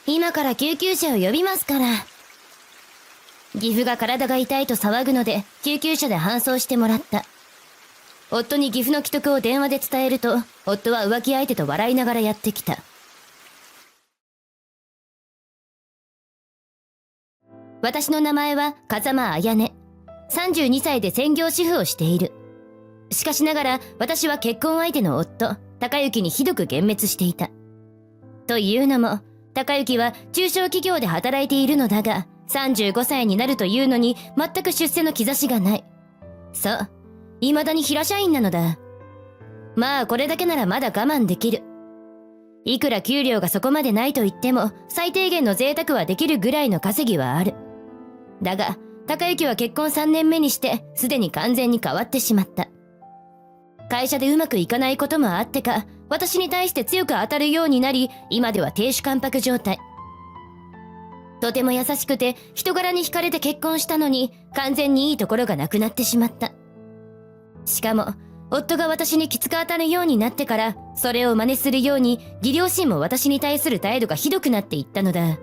今から救急車を呼びますから。義父が体が痛いと騒ぐので、救急車で搬送してもらった。夫に義父の危篤を電話で伝えると、夫は浮気相手と笑いながらやってきた。私の名前は風間彩音。32歳で専業主婦をしている。しかしながら私は結婚相手の夫、高之にひどく幻滅していた。というのも、高之は中小企業で働いているのだが、35歳になるというのに全く出世の兆しがない。そう、未だに平社員なのだ。まあこれだけならまだ我慢できる。いくら給料がそこまでないと言っても、最低限の贅沢はできるぐらいの稼ぎはある。だが、高之は結婚3年目にして、すでに完全に変わってしまった。会社でうまくいかないこともあってか、私に対して強く当たるようになり、今では亭主関白状態。とても優しくて、人柄に惹かれて結婚したのに、完全にいいところがなくなってしまった。しかも、夫が私にきつく当たるようになってから、それを真似するように、義両親も私に対する態度がひどくなっていったのだ。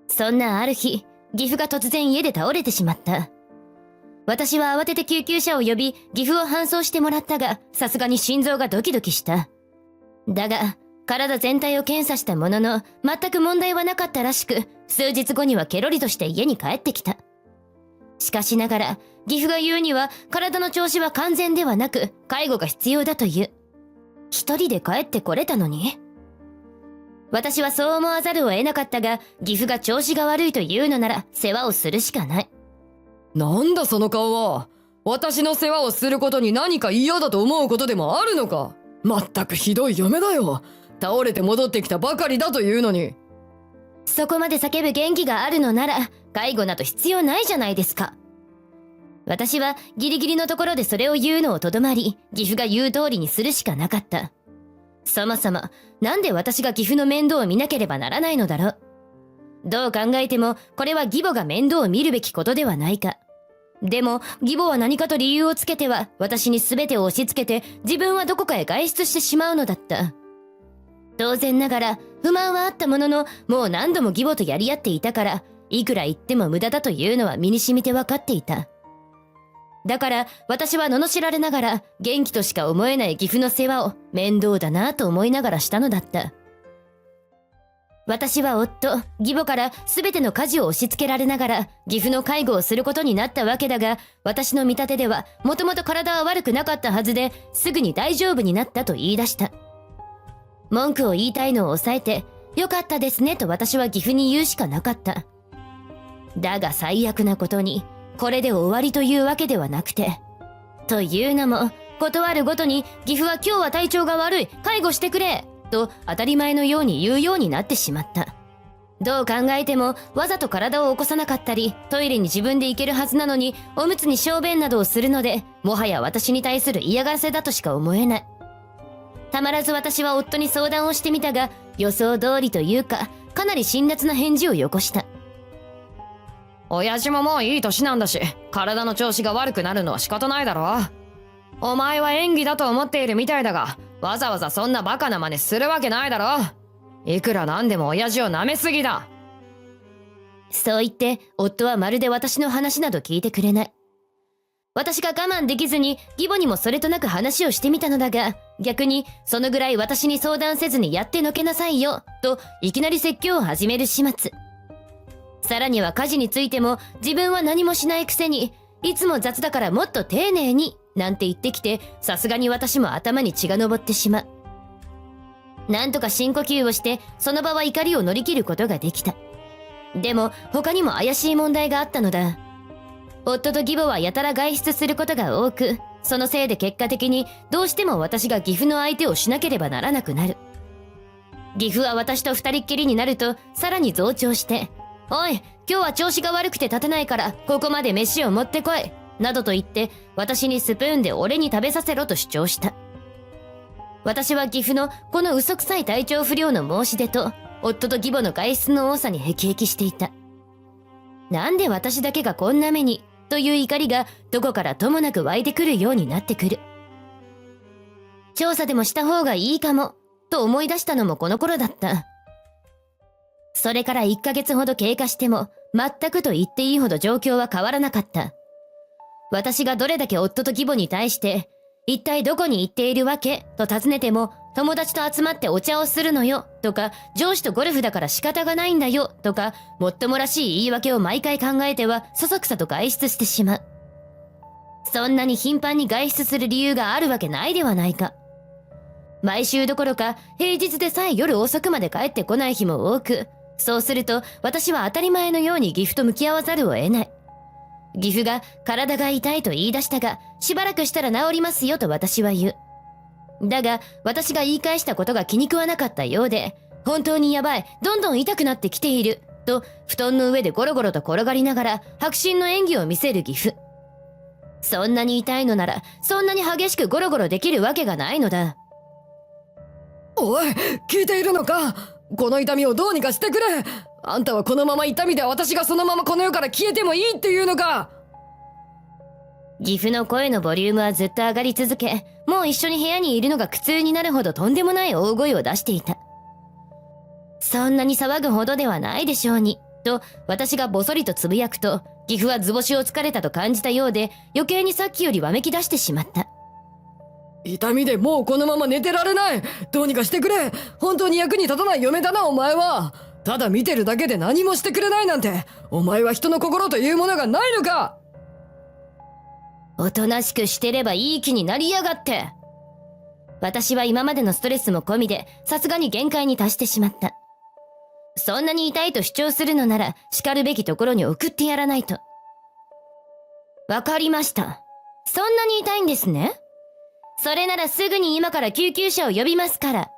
そんなある日、義父が突然家で倒れてしまった。私は慌てて救急車を呼び、義父を搬送してもらったが、さすがに心臓がドキドキした。だが、体全体を検査したものの、全く問題はなかったらしく、数日後にはケロリとして家に帰ってきた。しかしながら、義父が言うには、体の調子は完全ではなく、介護が必要だという。一人で帰ってこれたのに？私はそう思わざるを得なかったが、義父が調子が悪いというのなら、世話をするしかない。なんだその顔は。私の世話をすることに何か嫌だと思うことでもあるのか。まったくひどい嫁だよ。倒れて戻ってきたばかりだというのに。そこまで叫ぶ元気があるのなら、介護など必要ないじゃないですか。私はギリギリのところでそれを言うのをとどまり、義父が言う通りにするしかなかった。そもそも、なんで私が義父の面倒を見なければならないのだろう。どう考えても、これは義母が面倒を見るべきことではないか。でも、義母は何かと理由をつけては、私に全てを押し付けて、自分はどこかへ外出してしまうのだった。当然ながら、不満はあったものの、もう何度も義母とやり合っていたから、いくら言っても無駄だというのは身に染みて分かっていた。だから、私は罵られながら、元気としか思えない義父の世話を面倒だなと思いながらしたのだった。私は夫、義母から全ての家事を押し付けられながら、義父の介護をすることになったわけだが、私の見立てでは、もともと体は悪くなかったはずで、すぐに大丈夫になったと言い出した。文句を言いたいのを抑えて、よかったですねと私は義父に言うしかなかった。だが最悪なことに、これで終わりというわけではなくて。というのも、断るごとに義父は今日は体調が悪い、介護してくれと当たり前のように言うようになってしまった。どう考えてもわざと体を起こさなかったり、トイレに自分で行けるはずなのにおむつに小便などをするので、もはや私に対する嫌がらせだとしか思えない。たまらず私は夫に相談をしてみたが、予想通りというか、かなり辛辣な返事をよこした。親父ももういい年なんだし、体の調子が悪くなるのは仕方ないだろ。お前は演技だと思っているみたいだが、わざわざそんなバカな真似するわけないだろ。いくらなんでも親父を舐めすぎだ。そう言って夫はまるで私の話など聞いてくれない。私が我慢できずに義母にもそれとなく話をしてみたのだが、逆にそのぐらい私に相談せずにやってのけなさいよといきなり説教を始める始末。さらには家事についても自分は何もしないくせに、いつも雑だからもっと丁寧になんて言ってきて、さすがに私も頭に血が上ってしまう。なんとか深呼吸をしてその場は怒りを乗り切ることができた。でも他にも怪しい問題があったのだ。夫と義母はやたら外出することが多く、そのせいで結果的にどうしても私が義父の相手をしなければならなくなる。義父は私と二人っきりになるとさらに増長して、おい、今日は調子が悪くて立てないからここまで飯を持ってこいなどと言って私にスプーンで俺に食べさせろと主張した。私は義父のこの嘘くさい体調不良の申し出と夫と義母の外出の多さに辟易していた。なんで私だけがこんな目にという怒りがどこからともなく湧いてくるようになってくる。調査でもした方がいいかもと思い出したのもこの頃だった。それから1ヶ月ほど経過しても、全くと言っていいほど状況は変わらなかった。私がどれだけ夫と義母に対して、一体どこに行っているわけと尋ねても、友達と集まってお茶をするのよとか、上司とゴルフだから仕方がないんだよとか、もっともらしい言い訳を毎回考えてはそそくさと外出してしまう。そんなに頻繁に外出する理由があるわけないではないか。毎週どころか平日でさえ夜遅くまで帰ってこない日も多く、そうすると私は当たり前のように岐阜と向き合わざるを得ない。岐阜が体が痛いと言い出したが、しばらくしたら治りますよと私は言う。だが私が言い返したことが気に食わなかったようで、本当にやばい、どんどん痛くなってきていると布団の上でゴロゴロと転がりながら迫真の演技を見せる岐阜。そんなに痛いのならそんなに激しくゴロゴロできるわけがないのだ。おい、聞いているのか？この痛みをどうにかしてくれ。あんたはこのまま痛みで私がそのままこの世から消えてもいいっていうのか？岐阜の声のボリュームはずっと上がり続け、もう一緒に部屋にいるのが苦痛になるほどとんでもない大声を出していた。そんなに騒ぐほどではないでしょうに、と私がぼそりとつぶやくと、岐阜は図星をつかれたと感じたようで、余計にさっきよりわめき出してしまった。痛みでもうこのまま寝てられない。どうにかしてくれ。本当に役に立たない嫁だな、お前は。ただ見てるだけで何もしてくれないなんて、お前は人の心というものがないのか？おとなしくしてればいい気になりやがって。私は今までのストレスも込みで、さすがに限界に達してしまった。そんなに痛いと主張するのなら、叱るべきところに送ってやらないと。わかりました。そんなに痛いんですね。それならすぐに今から救急車を呼びますから。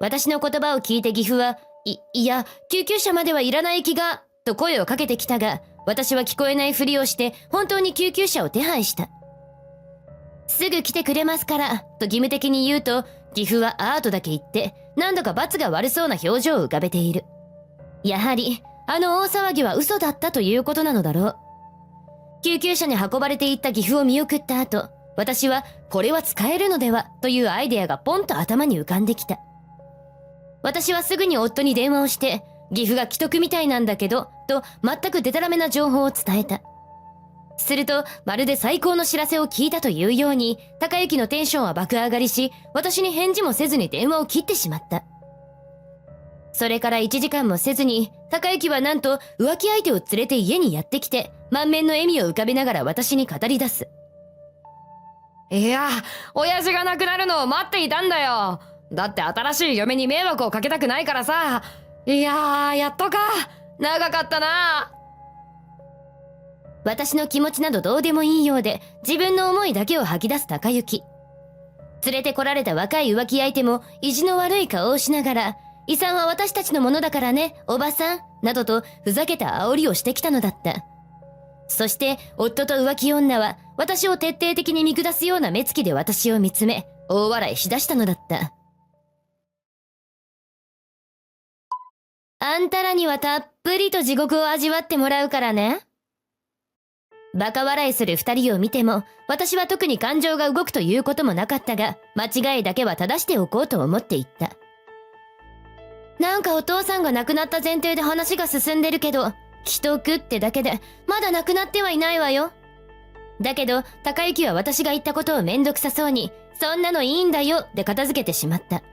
私の言葉を聞いて岐阜は、いや、救急車まではいらない気が、と声をかけてきたが、私は聞こえないふりをして本当に救急車を手配した。すぐ来てくれますから、と義務的に言うと、岐阜はアートだけ言って、何度か罰が悪そうな表情を浮かべている。やはり、あの大騒ぎは嘘だったということなのだろう。救急車に運ばれていった岐阜を見送った後、私はこれは使えるのではというアイデアがポンと頭に浮かんできた。私はすぐに夫に電話をして、岐阜が既得みたいなんだけど、と全くデタラメな情報を伝えた。すると、まるで最高の知らせを聞いたというように、高之のテンションは爆上がりし、私に返事もせずに電話を切ってしまった。それから1時間もせずに、高之はなんと浮気相手を連れて家にやってきて、満面の笑みを浮かべながら私に語り出す。いや、親父が亡くなるのを待っていたんだよ。だって新しい嫁に迷惑をかけたくないからさ。いやー、やっとか。長かったな。私の気持ちなどどうでもいいようで、自分の思いだけを吐き出す高之。連れてこられた若い浮気相手も意地の悪い顔をしながら、遺産は私たちのものだからね、おばさん、などとふざけた煽りをしてきたのだった。そして夫と浮気女は私を徹底的に見下すような目つきで私を見つめ、大笑いしだしたのだった。あんたらにはたっぷりと地獄を味わってもらうからね。バカ笑いする二人を見ても、私は特に感情が動くということもなかったが、間違いだけは正しておこうと思って言った。なんかお父さんが亡くなった前提で話が進んでるけど、既得ってだけで、まだ亡くなってはいないわよ。だけど、高之は私が言ったことをめんどくさそうに、そんなのいいんだよ、で片付けてしまった。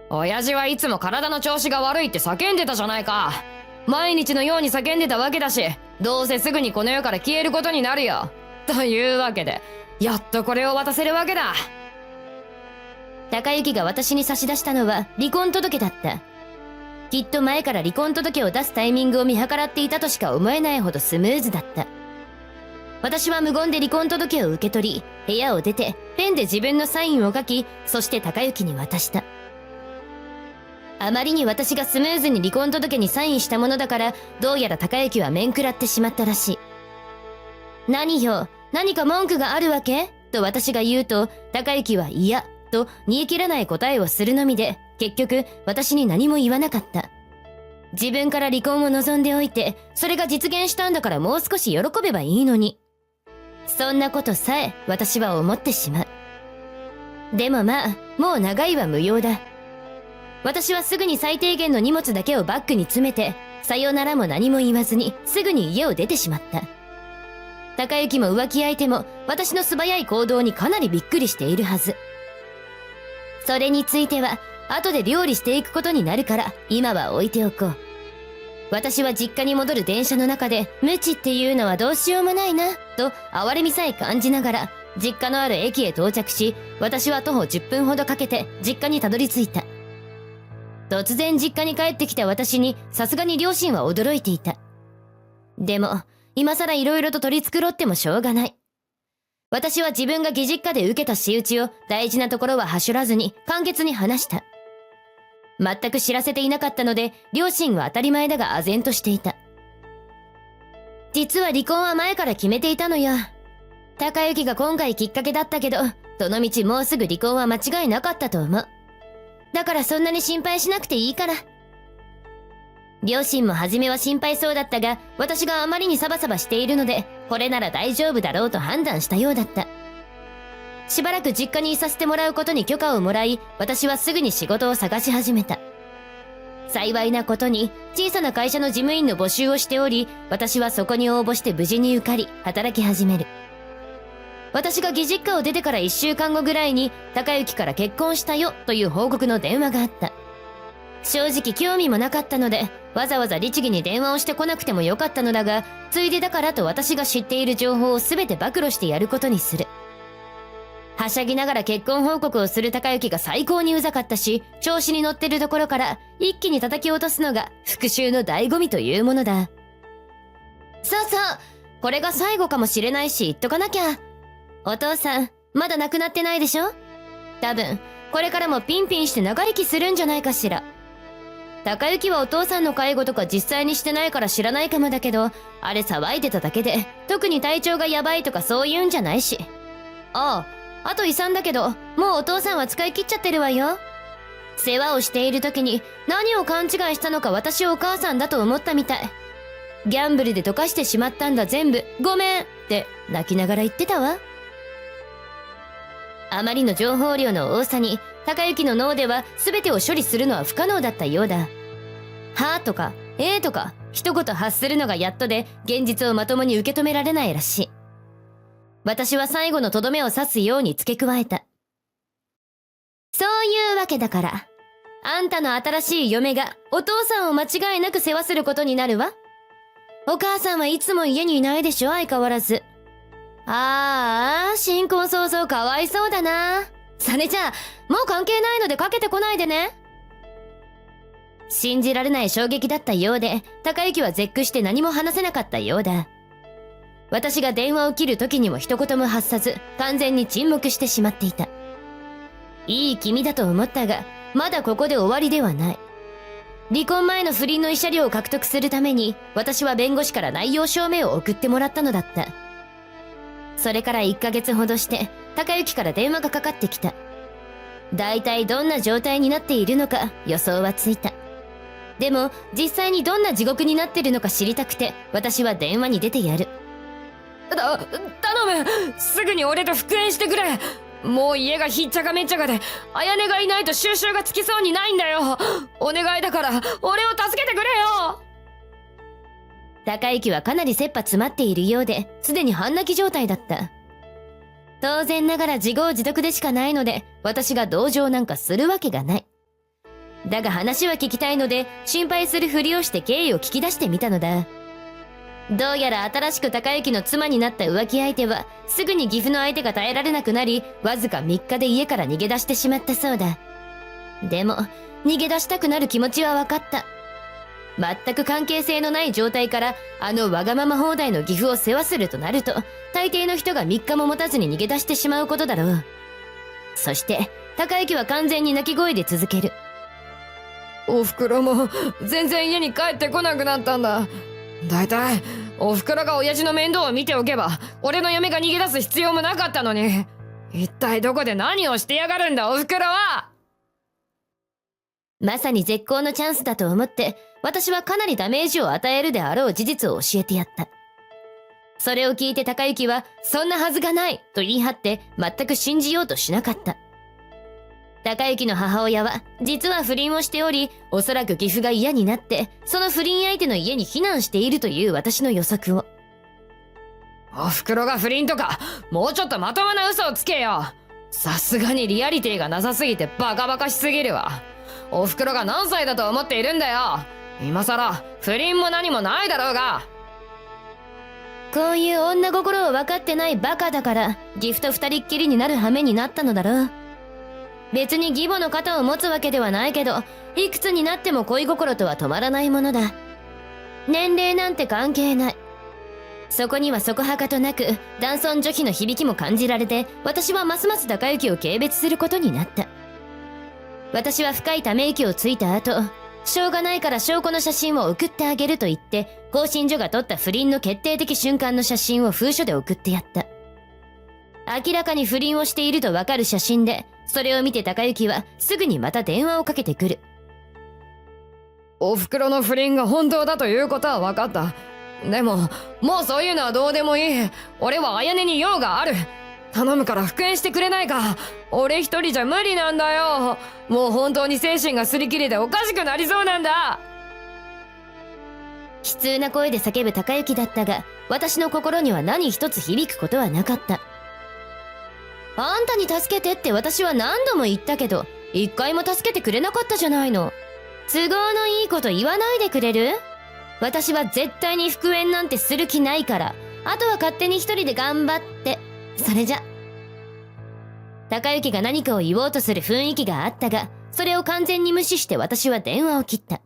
親父はいつも体の調子が悪いって叫んでたじゃないか。毎日のように叫んでたわけだし、どうせすぐにこの世から消えることになるよ。というわけで、やっとこれを渡せるわけだ。高之が私に差し出したのは離婚届だった。きっと前から離婚届を出すタイミングを見計らっていたとしか思えないほどスムーズだった。私は無言で離婚届を受け取り、部屋を出てペンで自分のサインを書き、そして高之に渡した。あまりに私がスムーズに離婚届にサインしたものだから、どうやら高之は面食らってしまったらしい。何よ、何か文句があるわけと私が言うと、高之は嫌と煮え切らない答えをするのみで、結局私に何も言わなかった。自分から離婚を望んでおいて、それが実現したんだからもう少し喜べばいいのに。そんなことさえ私は思ってしまう。でもまあ、もう長いは無用だ。私はすぐに最低限の荷物だけをバッグに詰めて、さよならも何も言わずにすぐに家を出てしまった。高雪も浮気相手も私の素早い行動にかなりびっくりしているはず。それについては後で料理していくことになるから今は置いておこう。私は実家に戻る電車の中で無知っていうのはどうしようもないなと哀れみさえ感じながら実家のある駅へ到着し、私は徒歩10分ほどかけて実家にたどり着いた。突然実家に帰ってきた私にさすがに両親は驚いていた。でも今更色々と取り繕ってもしょうがない。私は自分が義実家で受けた仕打ちを大事なところははしょらずに簡潔に話した。全く知らせていなかったので両親は当たり前だが唖然としていた。実は離婚は前から決めていたのよ。高雪が今回きっかけだったけど、どのみちもうすぐ離婚は間違いなかったと思う。だからそんなに心配しなくていいから。両親も初めは心配そうだったが、私があまりにサバサバしているので、これなら大丈夫だろうと判断したようだった。しばらく実家にいさせてもらうことに許可をもらい、私はすぐに仕事を探し始めた。幸いなことに、小さな会社の事務員の募集をしており、私はそこに応募して無事に受かり、働き始める。私が義実家を出てから1週間後ぐらいに、高雪から結婚したよという報告の電話があった。正直興味もなかったので、わざわざ律儀に電話をしてこなくてもよかったのだが、ついでだからと私が知っている情報を全て暴露してやることにする。はしゃぎながら結婚報告をする高雪が最高にうざかったし、調子に乗ってるところから一気に叩き落とすのが復讐の醍醐味というものだ。そうそう、これが最後かもしれないし言っとかなきゃ。お父さん、まだ亡くなってないでしょ？多分、これからもピンピンして長生きするんじゃないかしら。高雪はお父さんの介護とか実際にしてないから知らないかもだけど、あれ騒いでただけで、特に体調がやばいとかそういうんじゃないし。あと遺産だけど、もうお父さんは使い切っちゃってるわよ。世話をしている時に何を勘違いしたのか私をお母さんだと思ったみたい。ギャンブルで溶かしてしまったんだ全部、ごめんって泣きながら言ってたわ。あまりの情報量の多さに、高雪の脳では全てを処理するのは不可能だったようだ。はぁとか、とか、一言発するのがやっとで、現実をまともに受け止められないらしい。私は最後のとどめを刺すように付け加えた。そういうわけだから、あんたの新しい嫁がお父さんを間違いなく世話することになるわ。お母さんはいつも家にいないでしょ、相変わらず。新婚早々かわいそうだな。それじゃあ、もう関係ないのでかけてこないでね。信じられない衝撃だったようで、高雪は絶句して何も話せなかったようだ。私が電話を切る時にも一言も発さず、完全に沈黙してしまっていた。いい気味だと思ったが、まだここで終わりではない。離婚前の不倫の慰謝料を獲得するために、私は弁護士から内容証明を送ってもらったのだった。それから1ヶ月ほどして、高雪から電話がかかってきた。だいたいどんな状態になっているのか予想はついた。でも実際にどんな地獄になってるのか知りたくて、私は電話に出てやる。頼む、すぐに俺と復縁してくれ。もう家がひっちゃかめっちゃかで、綾音がいないと収拾がつきそうにないんだよ。お願いだから俺を助けてくれよ。高雪はかなり切羽詰まっているようで、すでに半泣き状態だった。当然ながら自業自得でしかないので、私が同情なんかするわけがない。だが話は聞きたいので、心配するふりをして経緯を聞き出してみたのだ。どうやら新しく高雪の妻になった浮気相手は、すぐに岐阜の相手が耐えられなくなり、わずか3日で家から逃げ出してしまったそうだ。でも、逃げ出したくなる気持ちは分かった。全く関係性のない状態からあのわがまま放題の岐阜を世話するとなると、大抵の人が3日も持たずに逃げ出してしまうことだろう。そして高雪は完全に泣き声で続ける。おふくろも全然家に帰ってこなくなったんだ。だいたいおふくろが親父の面倒を見ておけば、俺の嫁が逃げ出す必要もなかったのに。一体どこで何をしてやがるんだおふくろは。まさに絶好のチャンスだと思って、私はかなりダメージを与えるであろう事実を教えてやった。それを聞いて高雪は、そんなはずがないと言い張って全く信じようとしなかった。高之の母親は実は不倫をしており、おそらく義父が嫌になってその不倫相手の家に避難しているという私の予測を。おふくろが不倫とか、もうちょっとまともな嘘をつけよ。さすがにリアリティがなさすぎてバカバカしすぎるわ。おふくろが何歳だと思っているんだよ。今さら不倫も何もないだろうが。こういう女心を分かってないバカだから義父と二人っきりになる羽目になったのだろう。別に義母の肩を持つわけではないけど、いくつになっても恋心とは止まらないものだ。年齢なんて関係ない。そこにはそこはかとなく男尊女卑の響きも感じられて、私はますます高之を軽蔑することになった。私は深いため息をついた後、しょうがないから証拠の写真を送ってあげると言って、更新所が撮った不倫の決定的瞬間の写真を封書で送ってやった。明らかに不倫をしているとわかる写真で、それを見て高之はすぐにまた電話をかけてくる。おふくろの不倫が本当だということは分かった。でももうそういうのはどうでもいい。俺は綾音に用がある。頼むから復縁してくれないか。俺一人じゃ無理なんだよ。もう本当に精神が擦り切れておかしくなりそうなんだ。悲痛な声で叫ぶ高之だったが、私の心には何一つ響くことはなかった。あんたに助けてって私は何度も言ったけど、一回も助けてくれなかったじゃないの。都合のいいこと言わないでくれる？私は絶対に復縁なんてする気ないから、あとは勝手に一人で頑張って。それじゃ。高之が何かを言おうとする雰囲気があったが、それを完全に無視して私は電話を切った。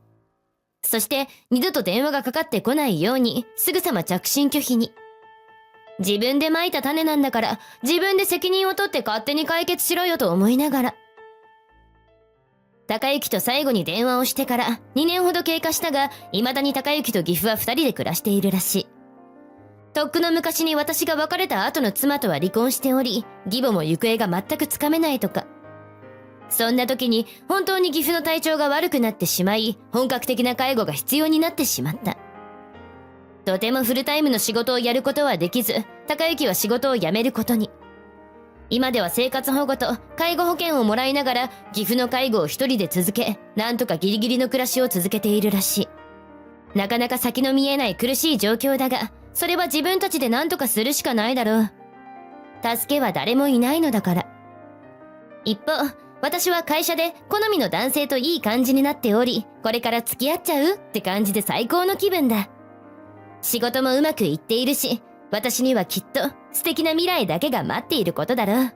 そして二度と電話がかかってこないようにすぐさま着信拒否に。自分で蒔いた種なんだから自分で責任を取って勝手に解決しろよと思いながら。高之と最後に電話をしてから2年ほど経過したが、未だに高之と義父は2人で暮らしているらしい。とっくの昔に私が別れた後の妻とは離婚しており、義母も行方が全くつかめないとか。そんな時に本当に義父の体調が悪くなってしまい、本格的な介護が必要になってしまった。とてもフルタイムの仕事をやることはできず、高之は仕事を辞めることに。今では生活保護と介護保険をもらいながら義父の介護を一人で続け、なんとかギリギリの暮らしを続けているらしい。なかなか先の見えない苦しい状況だが、それは自分たちで何とかするしかないだろう。助けは誰もいないのだから。一方、私は会社で好みの男性といい感じになっており、これから付き合っちゃうって感じで最高の気分だ。仕事もうまくいっているし、私にはきっと素敵な未来だけが待っていることだろう。